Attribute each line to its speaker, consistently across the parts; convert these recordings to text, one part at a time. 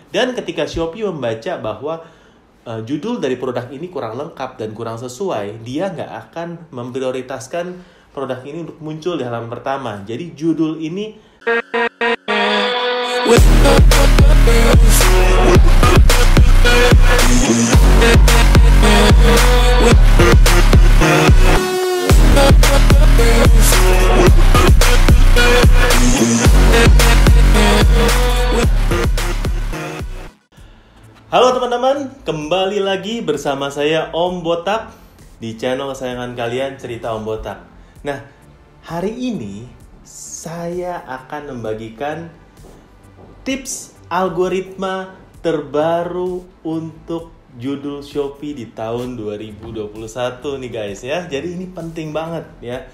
Speaker 1: Dan ketika Shopee membaca bahwa judul dari produk ini kurang lengkap dan kurang sesuai, dia nggak akan memprioritaskan produk ini untuk muncul di halaman pertama. Jadi judul ini Halo teman-teman, kembali lagi bersama saya Om Botak di channel kesayangan kalian, Cerita Om Botak. Nah, hari ini saya akan membagikan tips algoritma terbaru untuk judul Shopee di tahun 2021 nih guys ya. Jadi ini penting banget ya.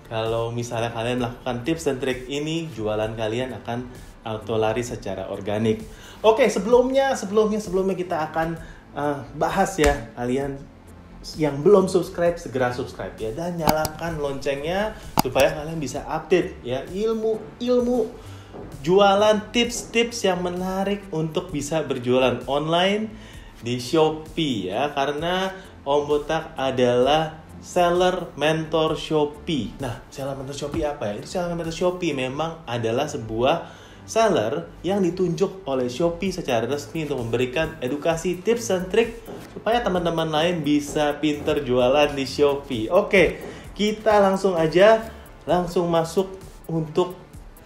Speaker 1: Kalau misalnya kalian melakukan tips dan trik ini, jualan kalian akan auto lari secara organik. Oke, sebelumnya kita akan bahas ya, kalian yang belum subscribe segera subscribe ya, dan nyalakan loncengnya supaya kalian bisa update ya ilmu jualan, tips-tips yang menarik untuk bisa berjualan online di Shopee ya, karena Om Botak adalah seller mentor Shopee. Nah, seller mentor Shopee apa ya? Itu seller mentor Shopee memang adalah sebuah seller yang ditunjuk oleh Shopee secara resmi untuk memberikan edukasi, tips dan trik supaya teman-teman lain bisa pinter jualan di Shopee. Oke, kita langsung masuk untuk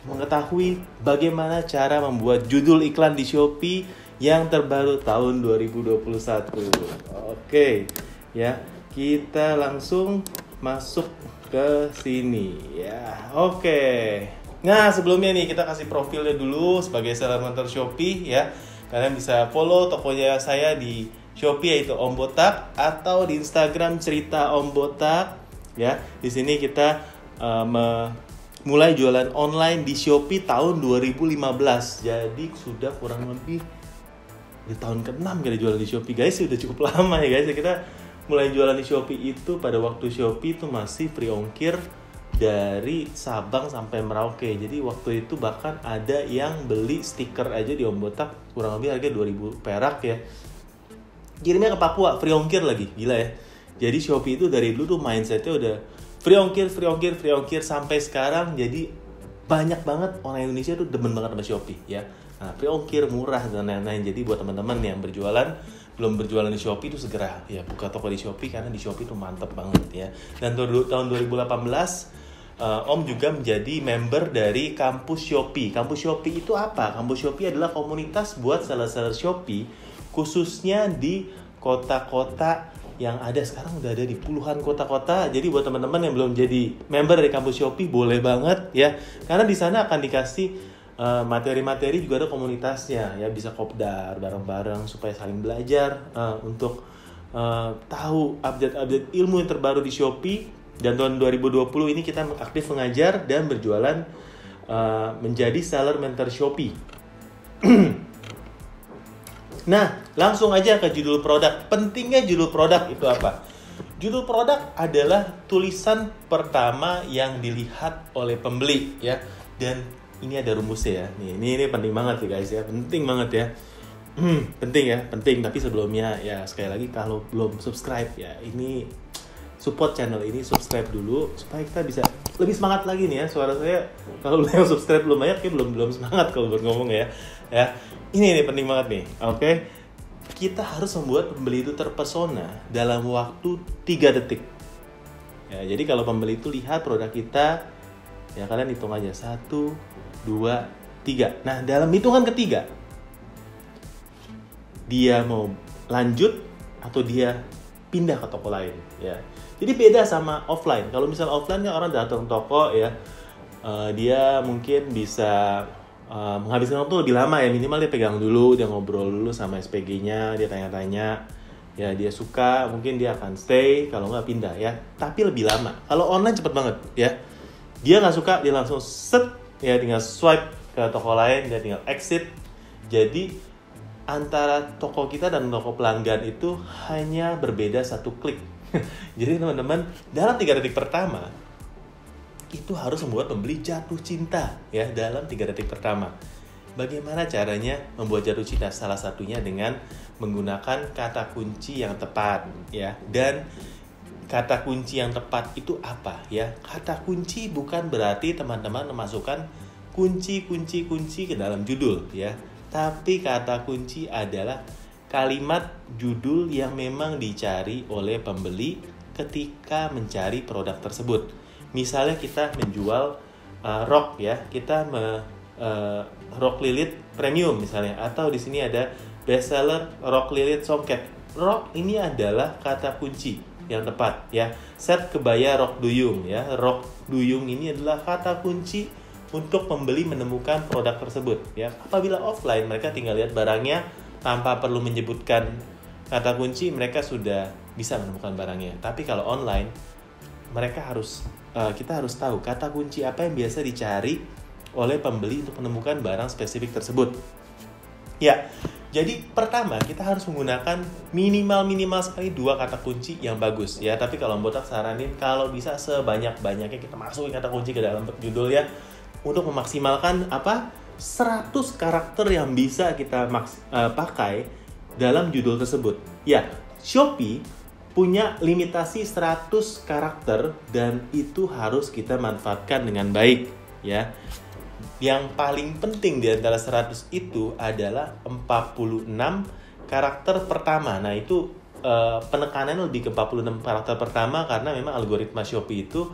Speaker 1: mengetahui bagaimana cara membuat judul iklan di Shopee yang terbaru tahun 2021. Oke, ya, kita langsung masuk ke sini ya. Oke. Nah, sebelumnya nih kita kasih profilnya dulu sebagai seller mentor Shopee ya. Kalian bisa follow tokonya saya di Shopee yaitu Om Botak, atau di Instagram Cerita Om Botak ya. Di sini kita mulai jualan online di Shopee tahun 2015. Jadi sudah kurang lebih di tahun ke-6 kita jualan di Shopee guys. Sudah cukup lama ya guys. Kita mulai jualan di Shopee itu pada waktu Shopee itu masih free ongkir dari Sabang sampai Merauke. Jadi waktu itu bahkan ada yang beli stiker aja di Om Botak kurang lebih harga 2.000 perak ya. Kirimnya ke Papua, free ongkir lagi, gila ya. Jadi Shopee itu dari dulu tuh mindsetnya udah free ongkir sampai sekarang. Jadi banyak banget orang Indonesia tuh demen banget sama Shopee ya. Nah, free ongkir, murah dan lain-lain. Jadi buat teman-teman yang belum berjualan di Shopee itu segera ya buka toko di Shopee, karena di Shopee itu mantep banget ya. Dan tahun 2018 Om juga menjadi member dari Kampus Shopee. Kampus Shopee itu apa? Kampus Shopee adalah komunitas buat seller-seller Shopee, khususnya di kota-kota yang ada sekarang, udah ada di puluhan kota-kota. Jadi buat teman-teman yang belum jadi member dari Kampus Shopee, boleh banget ya. Karena di sana akan dikasih materi-materi, juga ada komunitasnya ya, bisa kopdar bareng-bareng supaya saling belajar untuk tahu update ilmu yang terbaru di Shopee. Dan tahun 2020 ini kita aktif mengajar dan berjualan menjadi seller mentor Shopee. Nah, langsung aja ke judul produk. Pentingnya judul produk itu apa? Judul produk adalah tulisan pertama yang dilihat oleh pembeli ya. Dan ini ada rumusnya ya. Ini penting banget ya guys ya. Penting banget ya. Penting. Tapi sebelumnya ya, sekali lagi kalau belum subscribe ya, ini support channel ini, subscribe dulu supaya kita bisa lebih semangat lagi nih ya. Suara saya kalau yang subscribe belum banyak, kayak belum semangat kalau ngomong ya. Ya, ini penting banget nih. Oke. Kita harus membuat pembeli itu terpesona dalam waktu 3 detik. Ya, jadi kalau pembeli itu lihat produk kita, ya kalian hitung aja 1, 2, 3. Nah, dalam hitungan ketiga dia mau lanjut atau dia pindah ke toko lain ya. Jadi beda sama offline. Kalau misalnya offline kan orang datang toko ya, dia mungkin bisa menghabiskan waktu lebih lama ya. Minimal dia pegang dulu, dia ngobrol dulu sama SPG-nya, dia tanya-tanya ya, dia suka mungkin dia akan stay, kalau nggak pindah ya. Tapi lebih lama. Kalau online cepet banget ya. Dia nggak suka, dia langsung set ya, tinggal swipe ke toko lain, dia tinggal exit. Jadi antara toko kita dan toko pelanggan itu hanya berbeda 1 klik. Jadi teman-teman, dalam 3 detik pertama itu harus membuat pembeli jatuh cinta ya, dalam 3 detik pertama. bagaimana caranya membuat jatuh cinta? Salah satunya dengan menggunakan kata kunci yang tepat, ya. Dan kata kunci yang tepat itu apa, ya? Kata kunci bukan berarti teman-teman memasukkan kunci ke dalam judul, ya. Tapi kata kunci adalah kalimat judul yang memang dicari oleh pembeli ketika mencari produk tersebut. Misalnya kita menjual rok, ya, kita rok lilit premium misalnya, atau di sini ada bestseller rok lilit songket. Rok ini adalah kata kunci yang tepat, ya. Set kebaya rok duyung, ya. Rok duyung ini adalah kata kunci untuk pembeli menemukan produk tersebut, ya. Apabila offline, mereka tinggal lihat barangnya tanpa perlu menyebutkan kata kunci, mereka sudah bisa menemukan barangnya. Tapi kalau online, kita harus tahu kata kunci apa yang biasa dicari oleh pembeli untuk menemukan barang spesifik tersebut. Ya, jadi pertama kita harus menggunakan minimal sekali 2 kata kunci yang bagus, ya. Tapi kalau Botak saranin kalau bisa sebanyak-banyaknya kita masukin kata kunci ke dalam judul, ya, untuk memaksimalkan 100 karakter yang bisa kita pakai dalam judul tersebut. Ya, Shopee punya limitasi 100 karakter dan itu harus kita manfaatkan dengan baik, ya. Yang paling penting di antara 100 itu adalah 46 karakter pertama. Nah, itu penekanan lebih ke 46 karakter pertama karena memang algoritma Shopee itu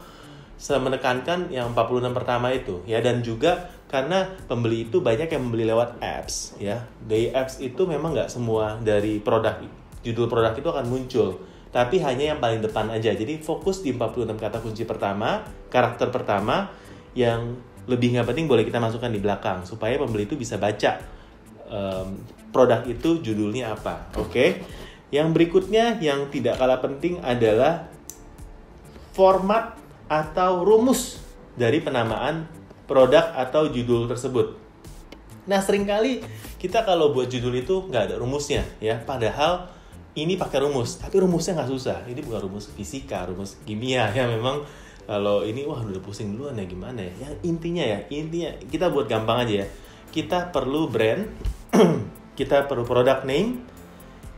Speaker 1: menekankan yang 46 pertama itu, ya. Dan juga karena pembeli itu banyak yang membeli lewat apps, ya. Dari apps itu memang nggak semua dari judul produk itu akan muncul, tapi hanya yang paling depan aja. Jadi fokus di 46 kata kunci pertama, karakter pertama, yang lebih nggak penting boleh kita masukkan di belakang supaya pembeli itu bisa baca produk itu judulnya apa. Oke. Yang berikutnya yang tidak kalah penting adalah format atau rumus dari penamaan produk atau judul tersebut. Nah, seringkali kita kalau buat judul itu nggak ada rumusnya, ya. Padahal ini pakai rumus, tapi rumusnya nggak susah. Ini bukan rumus fisika, rumus kimia, ya. Memang kalau ini udah pusing duluan ya, gimana ya. Yang intinya kita buat gampang aja, ya. Kita perlu brand, kita perlu product name,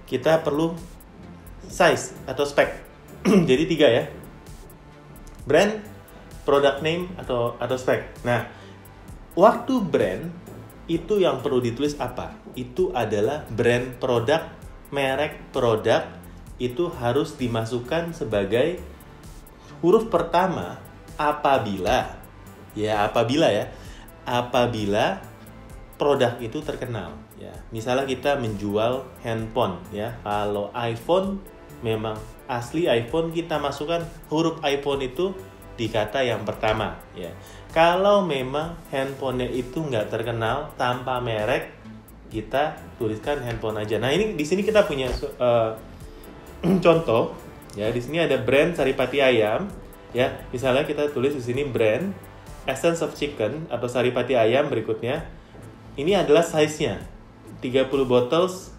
Speaker 1: kita perlu size atau spec. Jadi 3, ya. Brand, product name atau spec. Nah, waktu brand itu yang perlu ditulis apa? Itu adalah brand produk, merek produk itu harus dimasukkan sebagai huruf pertama apabila produk itu terkenal, ya. Misalnya kita menjual handphone, ya. Kalau iPhone, memang asli iPhone, kita masukkan huruf iPhone itu di kata yang pertama, ya. Kalau memang handphonenya itu nggak terkenal, tanpa merek, kita tuliskan handphone aja. Nah, ini di sini kita punya contoh, ya. Di sini ada brand Saripati ayam, ya. Misalnya kita tulis di sini brand Essence of Chicken atau Saripati ayam berikutnya. Ini adalah size-nya 30 bottles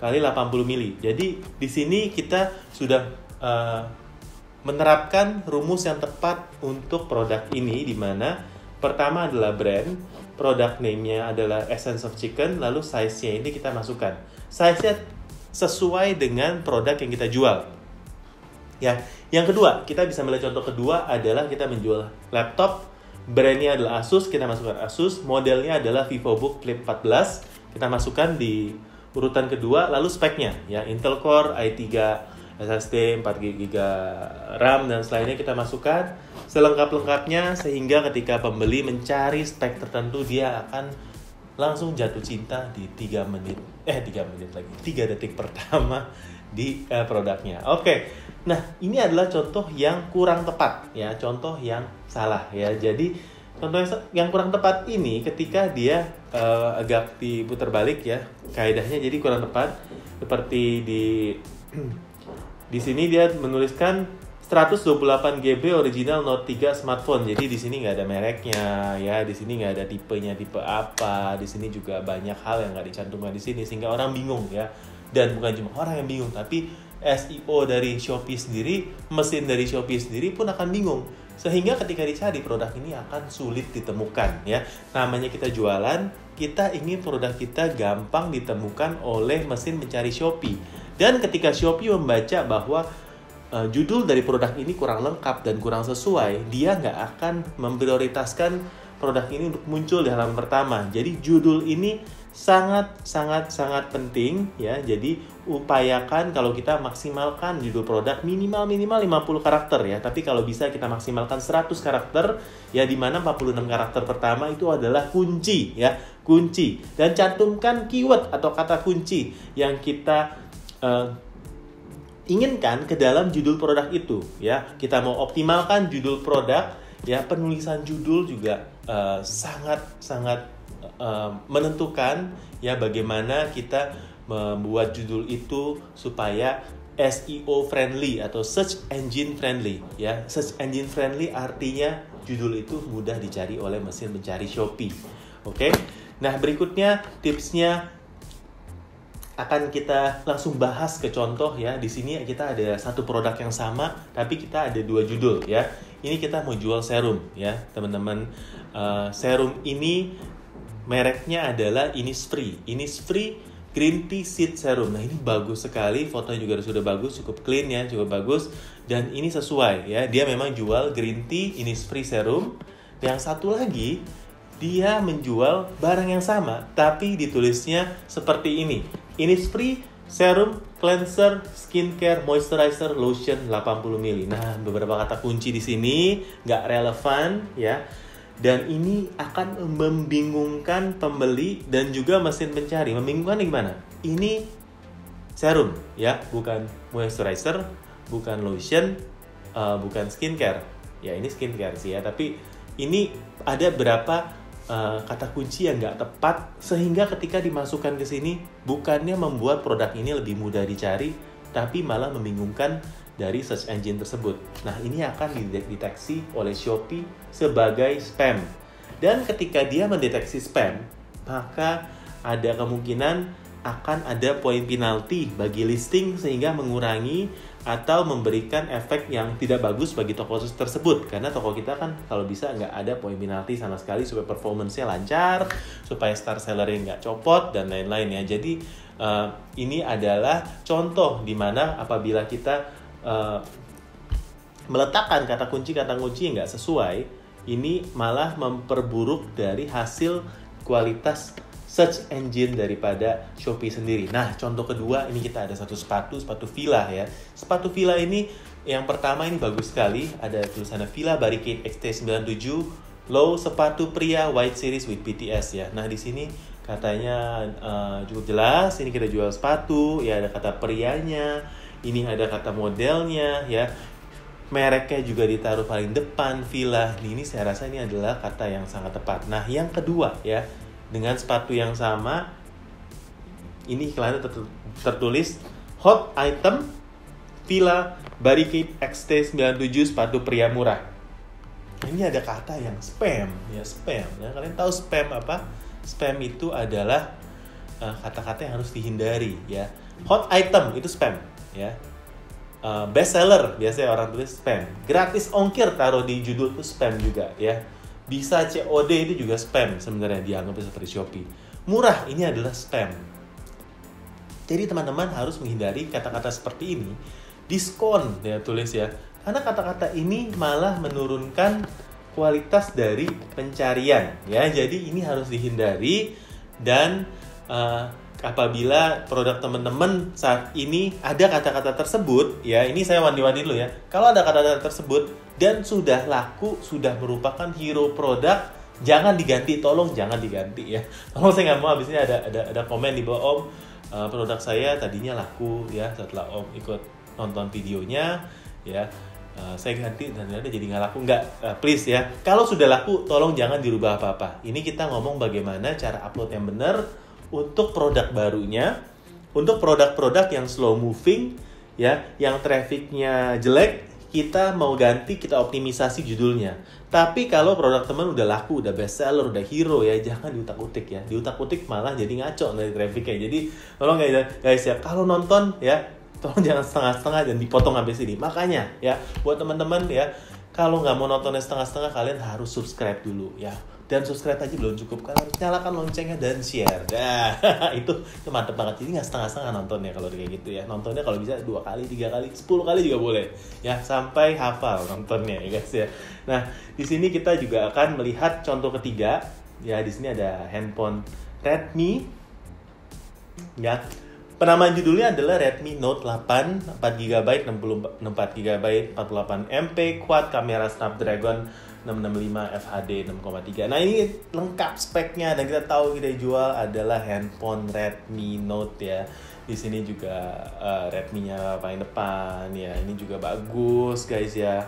Speaker 1: kali 80 mili. Jadi di sini kita sudah menerapkan rumus yang tepat untuk produk ini, di mana pertama adalah brand, product name-nya adalah Essence of Chicken, lalu size-nya ini kita masukkan. Size-nya sesuai dengan produk yang kita jual. Ya, yang kedua, kita bisa melihat contoh kedua adalah kita menjual laptop, brand-nya adalah Asus, kita masukkan Asus, modelnya adalah VivoBook Flip 14, kita masukkan di urutan kedua, lalu speknya, ya, Intel Core, i3, SSD 4GB RAM dan selainnya kita masukkan selengkap-lengkapnya, sehingga ketika pembeli mencari spek tertentu dia akan langsung jatuh cinta di 3 detik pertama di produknya. Oke. Nah, ini adalah contoh yang kurang tepat, ya, contoh yang salah, ya. Jadi contoh yang kurang tepat ini ketika dia agak diputar balik, ya, kaidahnya jadi kurang tepat. Seperti di sini dia menuliskan 128 GB original Note 3 smartphone. Jadi di sini nggak ada mereknya, ya. Di sini nggak ada tipenya, tipe apa. Di sini juga banyak hal yang nggak dicantumkan di sini, sehingga orang bingung, ya. Dan bukan cuma orang yang bingung, tapi SEO dari Shopee sendiri, mesin dari Shopee sendiri pun akan bingung. Sehingga ketika dicari, produk ini akan sulit ditemukan ya. Namanya kita jualan, kita ingin produk kita gampang ditemukan oleh mesin pencari Shopee. Dan ketika Shopee membaca bahwa judul dari produk ini kurang lengkap dan kurang sesuai, dia nggak akan memprioritaskan produk ini untuk muncul di halaman pertama. Jadi judul ini sangat penting ya. Jadi upayakan kalau kita maksimalkan judul produk minimal 50 karakter ya. Tapi kalau bisa kita maksimalkan 100 karakter ya, di mana 46 karakter pertama itu adalah kunci ya, kunci. Dan cantumkan keyword atau kata kunci yang kita inginkan ke dalam judul produk itu ya. Kita mau optimalkan judul produk ya, penulisan judul juga sangat menentukan ya bagaimana kita membuat judul itu supaya SEO friendly atau search engine friendly ya. Search engine friendly artinya judul itu mudah dicari oleh mesin pencari Shopee. Oke. Nah, berikutnya tipsnya akan kita langsung bahas ke contoh ya. Di sini kita ada satu produk yang sama tapi kita ada dua judul ya. Ini kita mau jual serum ya, teman-teman. Serum ini mereknya adalah Innisfree. Innisfree Green Tea Seed Serum. Nah, ini bagus sekali, fotonya juga sudah bagus, cukup clean ya, cukup bagus. Dan ini sesuai ya, dia memang jual Green Tea Innisfree Serum. Yang satu lagi, dia menjual barang yang sama, tapi ditulisnya seperti ini. Innisfree Serum Cleanser Skincare Moisturizer Lotion 80 ml. Nah, beberapa kata kunci di sini nggak relevan ya. Dan ini akan membingungkan pembeli dan juga mesin pencari. Membingungkan gimana? Ini serum ya, bukan moisturizer, bukan lotion, bukan skincare. Ya, ini skincare sih ya, tapi ini ada berapa kata kunci yang nggak tepat sehingga ketika dimasukkan ke sini bukannya membuat produk ini lebih mudah dicari, tapi malah membingungkan dari search engine tersebut. Nah, ini akan dideteksi oleh Shopee sebagai spam. Dan ketika dia mendeteksi spam, maka ada kemungkinan akan ada poin penalti bagi listing sehingga mengurangi atau memberikan efek yang tidak bagus bagi toko tersebut. Karena toko kita kan kalau bisa nggak ada poin penalti sama sekali supaya performance-nya lancar, supaya star seller-nya nggak copot, dan lain-lain ya. Jadi ini adalah contoh di mana apabila kita meletakkan kata kunci yang nggak sesuai, ini malah memperburuk dari hasil kualitas search engine daripada Shopee sendiri. Nah, contoh kedua, ini kita ada satu sepatu Fila ya. Sepatu Fila ini yang pertama ini bagus sekali, ada tulisannya Fila Barricade XT97 Low sepatu pria white series with BTS ya. Nah, di sini katanya cukup jelas, ini kita jual sepatu ya, ada kata prianya. Ini ada kata modelnya ya, mereknya juga ditaruh paling depan, Fila. Ini saya rasa ini adalah kata yang sangat tepat. Nah, yang kedua ya, dengan sepatu yang sama, ini iklannya tertulis hot item Fila Barricade XT97 sepatu pria murah. Ini ada kata yang spam ya, spam ya. Kalian tahu spam apa? Spam itu adalah kata-kata yang harus dihindari ya. Hot item itu spam ya. Best seller biasanya orang tulis spam. Gratis ongkir taruh di judul itu spam juga ya. Bisa COD itu juga spam sebenarnya, dianggap seperti Shopee. Murah ini adalah spam. Jadi teman-teman harus menghindari kata-kata seperti ini. Diskon ya tulis ya. Karena kata-kata ini malah menurunkan kualitas dari pencarian ya. Jadi ini harus dihindari. Dan apabila produk teman-teman saat ini ada kata-kata tersebut ya, ini saya wanti-wanti dulu ya. Kalau ada kata-kata tersebut dan sudah laku, sudah merupakan hero produk, jangan diganti, tolong jangan diganti ya. Tolong, saya nggak mau habis ini ada komen di bawah, Om, produk saya tadinya laku ya, setelah Om ikut nonton videonya ya, saya ganti dan ternyata jadi nggak laku. Nggak, please ya. Kalau sudah laku, tolong jangan dirubah apa-apa. Ini kita ngomong bagaimana cara upload yang benar untuk produk barunya, untuk produk-produk yang slow moving ya, yang trafficnya jelek, kita mau ganti, kita optimisasi judulnya. Tapi kalau produk teman udah laku, udah best seller, udah hero ya, jangan diutak-utik ya. Diutak-utik malah jadi ngaco dari trafficnya. Jadi tolong guys ya, kalau nonton ya, tolong jangan setengah-setengah dan dipotong habis ini. Makanya ya, buat teman-teman ya, kalau nggak mau nontonnya setengah-setengah, kalian harus subscribe dulu ya. Dan subscribe aja belum cukup, kalian harus nyalakan loncengnya dan share. Nah, itu mantep banget. Jadi nggak setengah-setengah nontonnya kalau kayak gitu ya. Nontonnya kalau bisa 2 kali, 3 kali, 10 kali juga boleh. Ya, sampai hafal nontonnya ya guys ya. Nah, di sini kita juga akan melihat contoh ketiga. Ya, di sini ada handphone Redmi. Ya, penamaan judulnya adalah Redmi Note 8, 4GB, 64GB, 48MP, quad kamera Snapdragon 665 FHD 6,3. Nah, ini lengkap speknya dan kita tahu kita jual adalah handphone Redmi Note ya. Di sini juga Redmi-nya paling depan ya. Ini juga bagus guys ya.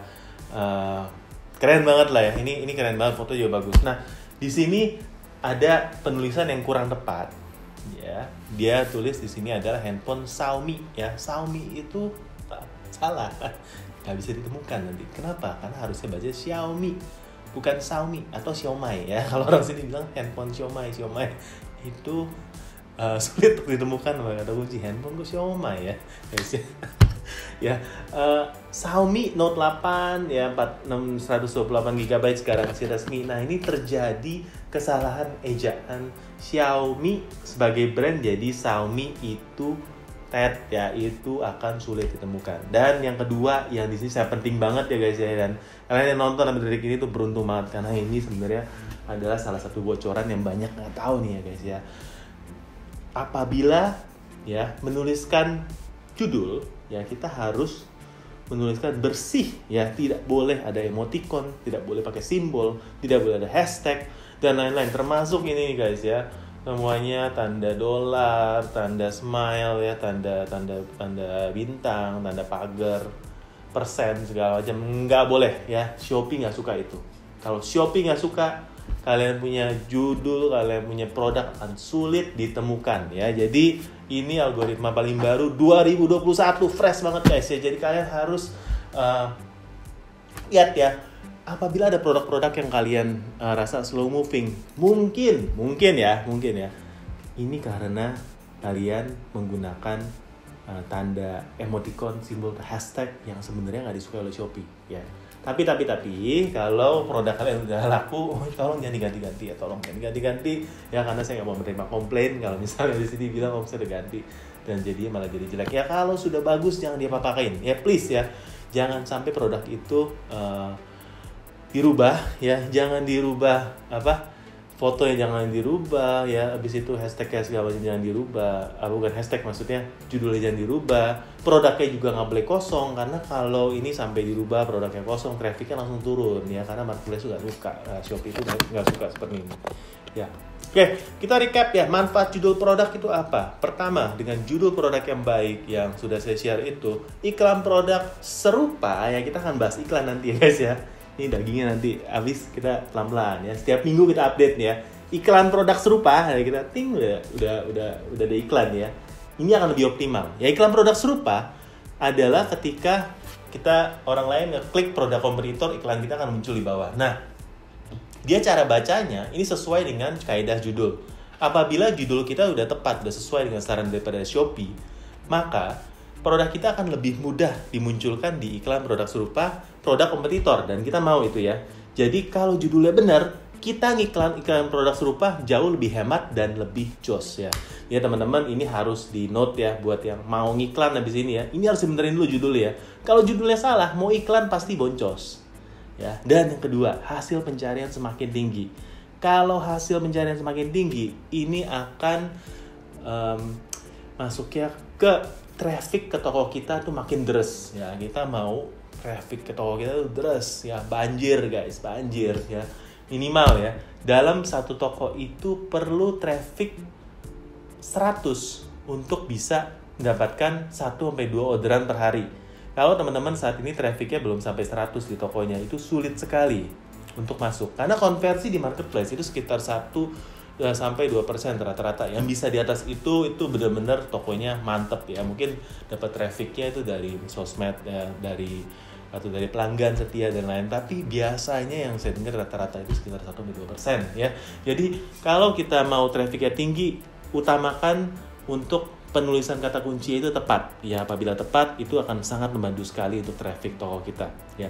Speaker 1: Keren banget lah ya. Ini keren banget, foto juga bagus. Nah, di sini ada penulisan yang kurang tepat. Ya, dia tulis di sini adalah handphone Xiaomi ya. Xiaomi itu salah, nggak bisa ditemukan nanti. Kenapa? Karena harusnya baca Xiaomi, bukan Xiaomi atau Xiaomi ya. Kalau orang sini bilang handphone Xiaomi itu sulit untuk ditemukan, maka kata kunci handphone kok Xiaomi ya guys ya. Ya, Xiaomi Note 8 ya 128GB sekarang masih resmi. Nah, ini terjadi kesalahan ejaan Xiaomi sebagai brand, jadi Xiaomi itu TED ya, itu akan sulit ditemukan. Dan yang kedua yang di sini saya penting banget ya guys ya, dan kalian yang nonton sampai detik ini tuh beruntung banget karena ini sebenarnya adalah salah satu bocoran yang banyak nggak tahu nih ya guys ya. Apabila ya menuliskan judul ya, kita harus menuliskan bersih ya, tidak boleh ada emoticon, tidak boleh pakai simbol, tidak boleh ada hashtag dan lain-lain, termasuk ini guys ya, semuanya tanda dolar, tanda smile ya, tanda bintang, tanda pagar, persen segala macam nggak boleh ya. Shopee nggak suka itu. Kalau Shopee nggak suka, kalian punya judul, kalian punya produk akan sulit ditemukan ya. Jadi ini algoritma paling baru 2021, fresh banget guys ya. Jadi kalian harus lihat ya, apabila ada produk-produk yang kalian rasa slow moving, mungkin ya, ini karena kalian menggunakan tanda emoticon, simbol, hashtag yang sebenarnya nggak disukai oleh Shopee ya. Tapi kalau produk kalian udah laku, tolong jangan diganti-ganti ya, ya, karena saya nggak mau menerima komplain kalau misalnya di sini bilang saya udah ganti dan jadi malah jadi jelek ya. Kalau sudah bagus jangan diapa-apain ya, please ya, jangan sampai produk itu dirubah ya, jangan dirubah fotonya, jangan dirubah ya, habis itu hashtagnya segala macam jangan dirubah, bukan hashtag maksudnya, judulnya jangan dirubah, produknya juga nggak boleh kosong, karena kalau ini sampai dirubah produknya kosong, trafficnya langsung turun ya, karena marketplace juga suka, Shopee itu nggak suka seperti ini ya. Oke, kita recap ya, manfaat judul produk itu apa? Pertama, dengan judul produk yang baik yang sudah saya share itu, iklan produk serupa ya, kita akan bahas iklan nanti ya guys ya. Ini dagingnya nanti habis, kita pelan-pelan ya. Setiap minggu kita update ya. Iklan produk serupa, ya kita udah ada iklan ya. Ini akan lebih optimal. Ya, iklan produk serupa adalah ketika kita orang lain ngeklik produk kompetitor, iklan kita akan muncul di bawah. Nah, dia cara bacanya ini sesuai dengan kaidah judul. Apabila judul kita udah tepat, udah sesuai dengan saran daripada Shopee, maka produk kita akan lebih mudah dimunculkan di iklan produk serupa produk kompetitor, dan kita mau itu ya. Jadi kalau judulnya benar, kita ngiklan produk serupa jauh lebih hemat dan lebih jos ya. Ya teman-teman, ini harus di note ya buat yang mau ngiklan habis ini ya. Ini harus dibenerin dulu judulnya ya. Kalau judulnya salah, mau iklan pasti boncos. Ya. Dan yang kedua, hasil pencarian semakin tinggi. Kalau hasil pencarian semakin tinggi, ini akan masuknya ke traffic ke toko kita tuh makin deres ya. Kita mau traffic ke toko kita tuh deres ya, banjir ya, minimal ya. Dalam satu toko itu perlu traffic 100 untuk bisa mendapatkan 1-2 orderan per hari. Kalau teman-teman saat ini trafficnya belum sampai 100 di tokonya, itu sulit sekali untuk masuk. Karena konversi di marketplace itu sekitar 1-2% rata-rata. Yang bisa di atas itu benar-benar tokonya mantep ya. Mungkin dapat trafficnya itu dari sosmed ya, dari pelanggan setia dan lain. Tapi biasanya yang saya dengar rata-rata itu sekitar 1-2% ya. Jadi kalau kita mau trafficnya tinggi, utamakan untuk penulisan kata kunci itu tepat. Ya, apabila tepat itu akan sangat membantu sekali untuk traffic toko kita, ya.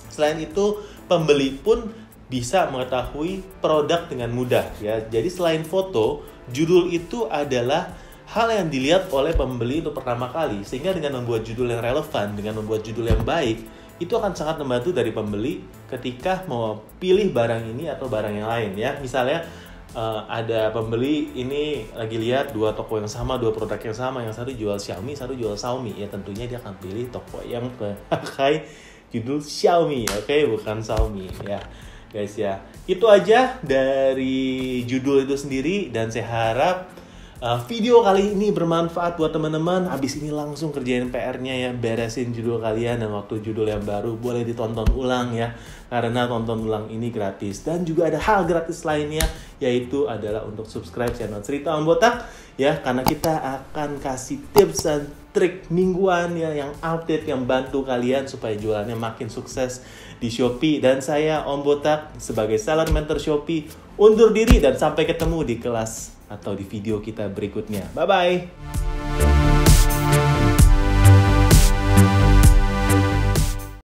Speaker 1: Selain itu, pembeli pun bisa mengetahui produk dengan mudah, ya. Jadi selain foto, judul itu adalah hal yang dilihat oleh pembeli untuk pertama kali, sehingga dengan membuat judul yang relevan, dengan membuat judul yang baik, itu akan sangat membantu dari pembeli ketika mau pilih barang ini atau barang yang lain, ya. Misalnya ada pembeli ini lagi lihat dua toko yang sama, dua produk yang sama, yang satu jual Xiaomi, satu jual Xiaomi, ya tentunya dia akan pilih toko yang pakai judul Xiaomi, oke, bukan Xiaomi, ya guys, ya. Itu aja dari judul itu sendiri, dan saya harap video kali ini bermanfaat buat teman-teman. Habis ini langsung kerjain PR-nya, ya, beresin judul kalian, dan waktu judul yang baru boleh ditonton ulang, ya, karena tonton ulang ini gratis. Dan juga ada hal gratis lainnya, yaitu adalah untuk subscribe channel Cerita Om Botak, ya, karena kita akan kasih tips dan trik mingguan, ya, yang update, yang bantu kalian supaya jualannya makin sukses di Shopee. Dan saya Om Botak sebagai seller mentor Shopee undur diri, dan sampai ketemu di kelas atau di video kita berikutnya. Bye-bye!